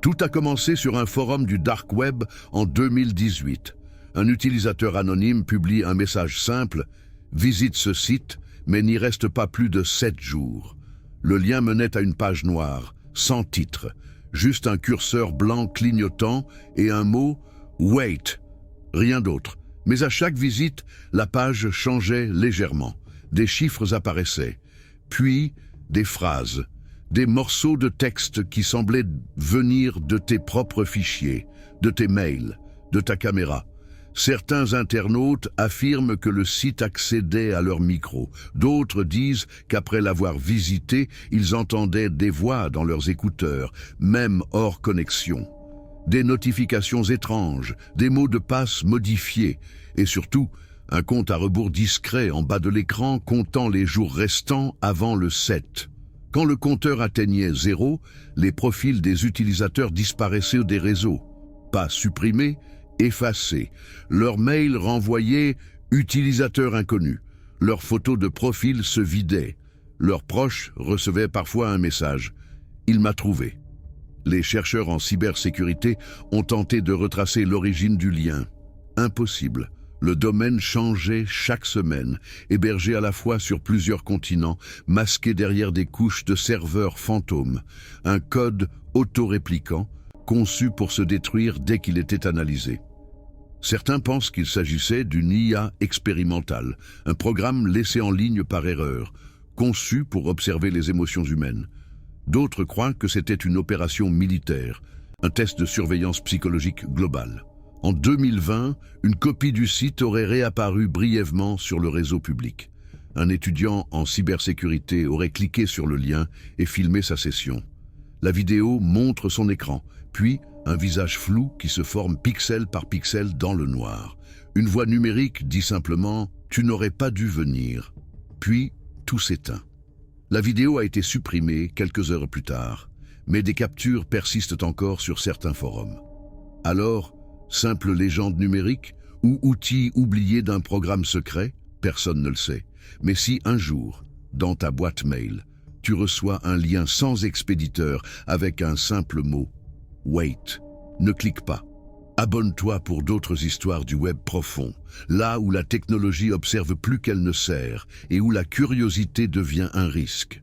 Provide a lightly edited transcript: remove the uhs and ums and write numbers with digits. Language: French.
Tout a commencé sur un forum du Dark Web en 2018. Un utilisateur anonyme publie un message simple « Visite ce site, mais n'y reste pas plus de 7 jours ». Le lien menait à une page noire, sans titre, juste un curseur blanc clignotant et un mot « Wait ». Rien d'autre. Mais à chaque visite, la page changeait légèrement. Des chiffres apparaissaient, puis des phrases, des morceaux de texte qui semblaient venir de tes propres fichiers, de tes mails, de ta caméra. Certains internautes affirment que le site accédait à leur micro. D'autres disent qu'après l'avoir visité, ils entendaient des voix dans leurs écouteurs, même hors connexion. Des notifications étranges, des mots de passe modifiés et surtout, un compte à rebours discret en bas de l'écran comptant les jours restants avant le 7. Quand le compteur atteignait 0, les profils des utilisateurs disparaissaient des réseaux. Pas supprimés, effacés. Leur mail renvoyait « utilisateur inconnu ». Leurs photos de profil se vidaient. Leurs proches recevaient parfois un message « Il m'a trouvé ». Les chercheurs en cybersécurité ont tenté de retracer l'origine du lien. Impossible. Le domaine changeait chaque semaine, hébergé à la fois sur plusieurs continents, masqué derrière des couches de serveurs fantômes. Un code autoréplicant, conçu pour se détruire dès qu'il était analysé. Certains pensent qu'il s'agissait d'une IA expérimentale, un programme laissé en ligne par erreur, conçu pour observer les émotions humaines. D'autres croient que c'était une opération militaire, un test de surveillance psychologique globale. En 2020, une copie du site aurait réapparu brièvement sur le réseau public. Un étudiant en cybersécurité aurait cliqué sur le lien et filmé sa session. La vidéo montre son écran, puis un visage flou qui se forme pixel par pixel dans le noir. Une voix numérique dit simplement « Tu n'aurais pas dû venir ». Puis, tout s'éteint. La vidéo a été supprimée quelques heures plus tard, mais des captures persistent encore sur certains forums. Alors, simple légende numérique ou outil oublié d'un programme secret, personne ne le sait. Mais si un jour, dans ta boîte mail, tu reçois un lien sans expéditeur avec un simple mot « Wait », ne clique pas. Abonne-toi pour d'autres histoires du web profond, là où la technologie observe plus qu'elle ne sert et où la curiosité devient un risque.